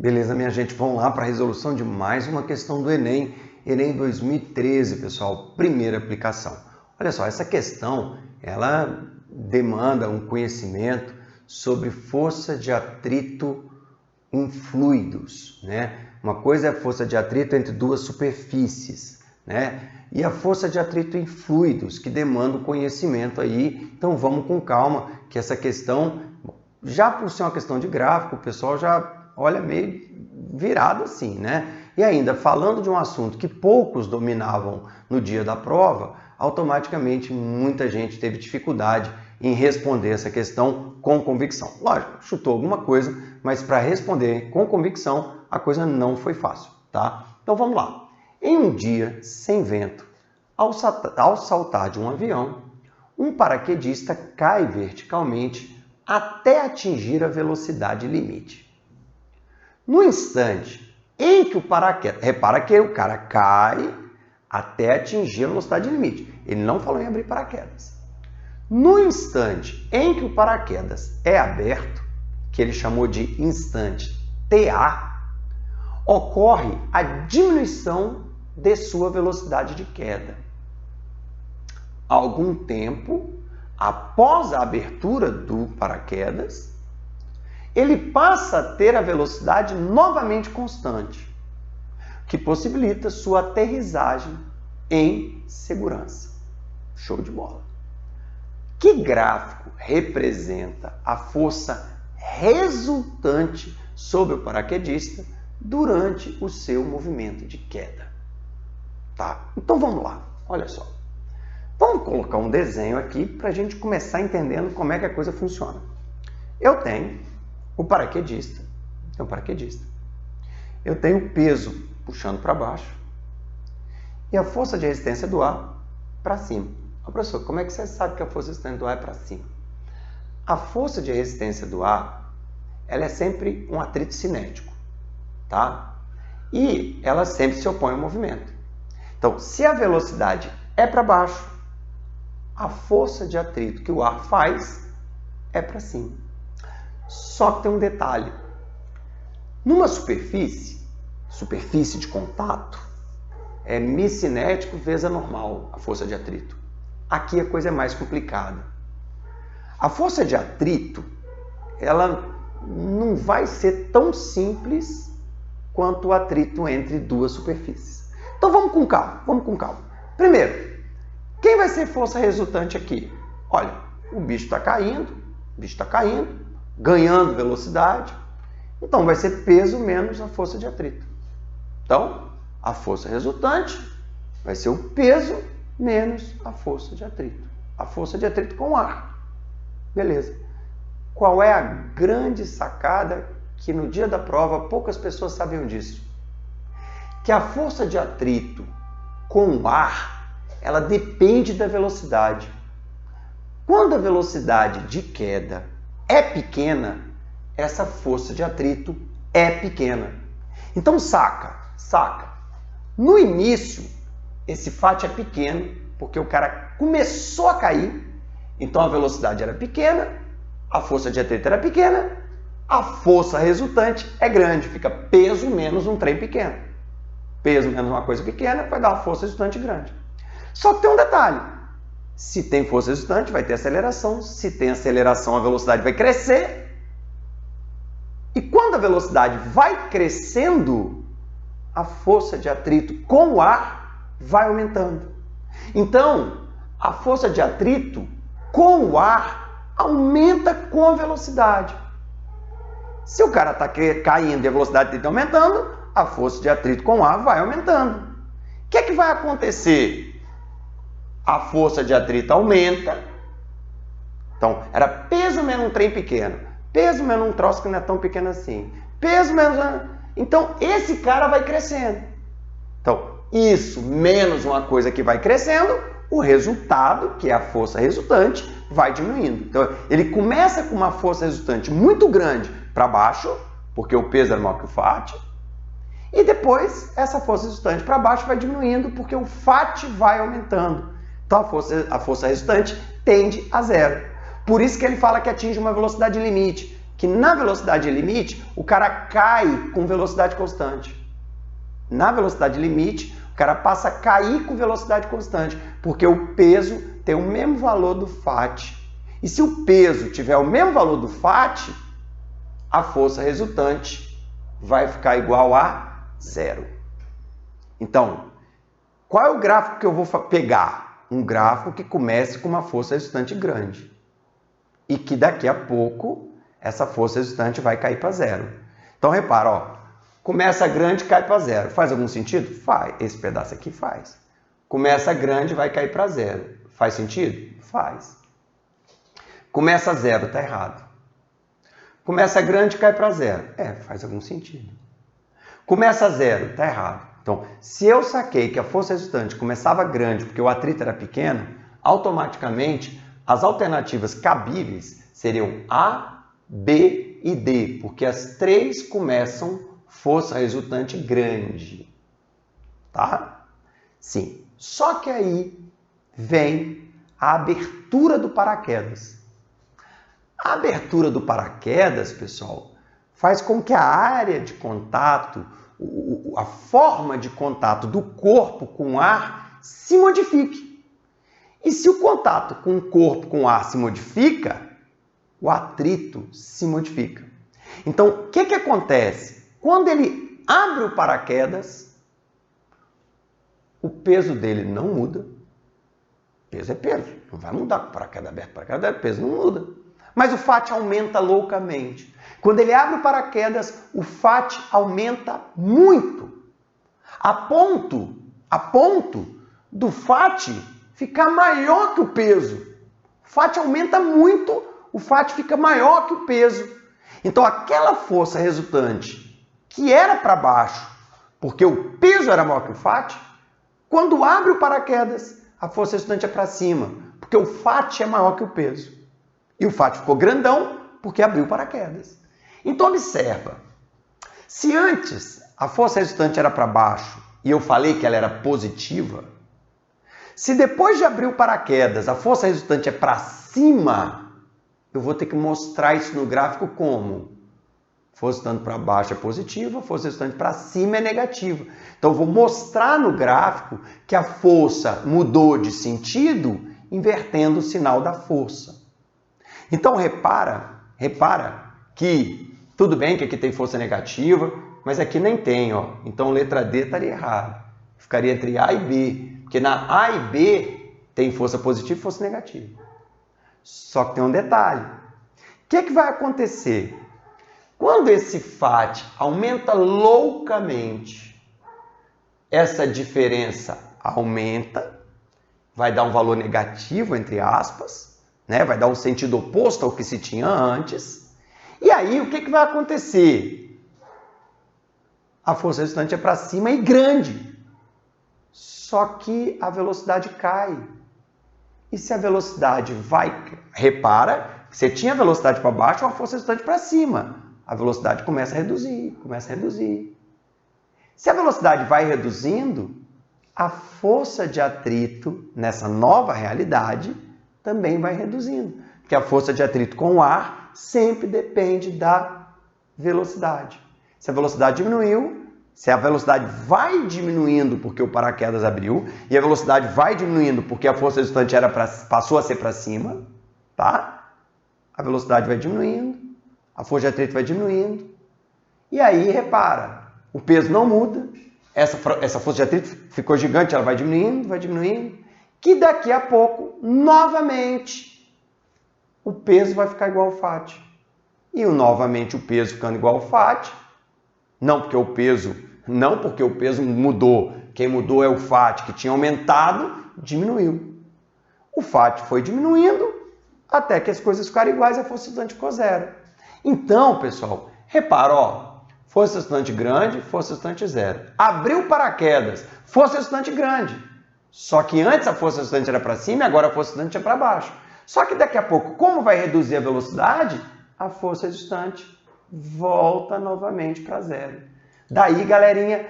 Beleza, minha gente, vamos lá para a resolução de mais uma questão do Enem. Enem 2013, pessoal, primeira aplicação. Olha só, essa questão, ela demanda um conhecimento sobre força de atrito em fluidos, né? Uma coisa é a força de atrito entre duas superfícies, né? E a força de atrito em fluidos, que demanda um conhecimento aí. Então vamos com calma, que essa questão, já por ser uma questão de gráfico, o pessoal já olha meio virado assim, né? E ainda, falando de um assunto que poucos dominavam no dia da prova, automaticamente muita gente teve dificuldade em responder essa questão com convicção. Lógico, chutou alguma coisa, mas para responder com convicção, a coisa não foi fácil, tá? Então vamos lá. Em um dia sem vento, ao saltar de um avião, um paraquedista cai verticalmente até atingir a velocidade limite. No instante em que o paraquedas... Repara que o cara cai até atingir a velocidade limite. Ele não falou em abrir paraquedas. No instante em que o paraquedas é aberto, que ele chamou de instante TA, ocorre a diminuição de sua velocidade de queda. Algum tempo após a abertura do paraquedas, ele passa a ter a velocidade novamente constante, que possibilita sua aterrissagem em segurança. Show de bola. Que gráfico representa a força resultante sobre o paraquedista durante o seu movimento de queda? Tá? Então vamos lá, olha só. Vamos colocar um desenho aqui para a gente começar entendendo como é que a coisa funciona. Eu tenho o paraquedista, eu tenho o peso puxando para baixo e a força de resistência do ar para cima. Professor, como é que você sabe que a força de resistência do ar é para cima? A força de resistência do ar, ela é sempre um atrito cinético, tá? E ela sempre se opõe ao movimento. Então, se a velocidade é para baixo, a força de atrito que o ar faz é para cima. Só que tem um detalhe. Numa superfície de contato, é μ cinético vezes a normal, a força de atrito. Aqui a coisa é mais complicada. A força de atrito, ela não vai ser tão simples quanto o atrito entre duas superfícies. Então vamos com calma. Primeiro, quem vai ser força resultante aqui? Olha, o bicho está caindo, ganhando velocidade, então vai ser peso menos a força de atrito. Então, a força resultante vai ser o peso menos a força de atrito. A força de atrito com o ar. Beleza. Qual é a grande sacada que no dia da prova poucas pessoas sabiam disso? Que a força de atrito com o ar, ela depende da velocidade. Quando a velocidade de queda é pequena, essa força de atrito é pequena. Então saca. No início, esse fato é pequeno, porque o cara começou a cair, então a velocidade era pequena, a força de atrito era pequena, a força resultante é grande, fica peso menos um trem pequeno. Peso menos uma coisa pequena vai dar uma força resultante grande. Só que tem um detalhe. Se tem força resultante, vai ter aceleração. Se tem aceleração, a velocidade vai crescer. E quando a velocidade vai crescendo, a força de atrito com o ar vai aumentando. Então, a força de atrito com o ar aumenta com a velocidade. Se o cara está caindo e a velocidade está aumentando, a força de atrito com o ar vai aumentando. O que é que vai acontecer? A força de atrito aumenta. Então, era peso menos um trem pequeno. Peso menos um troço que não é tão pequeno assim. Peso menos... Então, esse cara vai crescendo. Então, isso menos uma coisa que vai crescendo, o resultado, que é a força resultante, vai diminuindo. Então, ele começa com uma força resultante muito grande para baixo, porque o peso era maior que o FAT, e depois essa força resultante para baixo vai diminuindo, porque o FAT vai aumentando. Então, a força resultante tende a zero. Por isso que ele fala que atinge uma velocidade limite, que na velocidade limite o cara cai com velocidade constante. Na velocidade limite, o cara passa a cair com velocidade constante, porque o peso tem o mesmo valor do Fat. E se o peso tiver o mesmo valor do Fat, a força resultante vai ficar igual a 0. Então, qual é o gráfico que eu vou pegar? Um gráfico que comece com uma força resultante grande e que daqui a pouco essa força resultante vai cair para 0. Então, repara, ó, começa grande e cai para 0. Faz algum sentido? Faz. Esse pedaço aqui faz. Começa grande e vai cair para 0. Faz sentido? Faz. Começa 0, está errado. Começa grande e cai para 0. Faz algum sentido. Começa 0, está errado. Então, se eu saquei que a força resultante começava grande porque o atrito era pequeno, automaticamente as alternativas cabíveis seriam A, B e D, porque as três começam força resultante grande. Tá? Sim. Só que aí vem a abertura do paraquedas. A abertura do paraquedas, pessoal, faz com que a área de contato, a forma de contato do corpo com o ar se modifique. E se o contato com o corpo com o ar se modifica, o atrito se modifica. Então, o que acontece? Quando ele abre o paraquedas, o peso dele não muda. Peso é peso, não vai mudar com o paraquedas aberto. O paraquedas aberto, peso não muda. Mas o Fat aumenta loucamente. Quando ele abre o paraquedas, o Fat aumenta muito. A ponto do Fat ficar maior que o peso. O Fat aumenta muito, o Fat fica maior que o peso. Então aquela força resultante que era para baixo, porque o peso era maior que o Fat, quando abre o paraquedas, a força resultante é para cima, porque o Fat é maior que o peso. E o Fat ficou grandão porque abriu o paraquedas. Então observa, se antes a força resultante era para baixo e eu falei que ela era positiva, se depois de abrir o paraquedas a força resultante é para cima, eu vou ter que mostrar isso no gráfico como? Força resultante para baixo é positiva, força resultante para cima é negativa. Então eu vou mostrar no gráfico que a força mudou de sentido invertendo o sinal da força. Então repara que tudo bem que aqui tem força negativa, mas aqui nem tem, ó. Então letra D estaria errada. Ficaria entre A e B, porque na A e B tem força positiva e força negativa. Só que tem um detalhe. O que vai acontecer? Quando esse Fat aumenta loucamente, essa diferença aumenta, vai dar um valor negativo, entre aspas, né? Vai dar um sentido oposto ao que se tinha antes. E aí, o que vai acontecer? A força resultante é para cima e grande. Só que a velocidade cai. E se a velocidade vai... Repara, você tinha a velocidade para baixo, a força resultante para cima. A velocidade começa a reduzir. Se a velocidade vai reduzindo, a força de atrito nessa nova realidade também vai reduzindo. Porque a força de atrito com o ar sempre depende da velocidade. Se a velocidade diminuiu, se a velocidade vai diminuindo porque o paraquedas abriu, e a velocidade vai diminuindo porque a força resultante passou a ser para cima, tá? A velocidade vai diminuindo, a força de atrito vai diminuindo, e aí, repara, o peso não muda, essa força de atrito ficou gigante, ela vai diminuindo, que daqui a pouco, novamente, o peso vai ficar igual ao Fat. E novamente o peso ficando igual ao Fat, não porque o peso mudou, quem mudou é o Fat, que tinha aumentado, diminuiu. O Fat foi diminuindo até que as coisas ficaram iguais e a força resultante ficou 0. Então, pessoal, repara, ó, força resultante grande, força resultante 0. Abriu o paraquedas, força resultante grande. Só que antes a força resultante era para cima e agora a força resultante é para baixo. Só que daqui a pouco, como vai reduzir a velocidade, a força resultante volta novamente para 0. Daí, galerinha,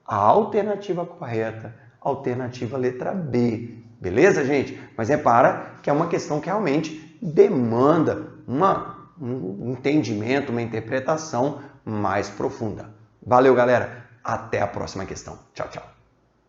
a alternativa correta, alternativa letra B. Beleza, gente? Mas repara que é uma questão que realmente demanda uma um entendimento, uma interpretação mais profunda. Valeu, galera! Até a próxima questão. Tchau, tchau!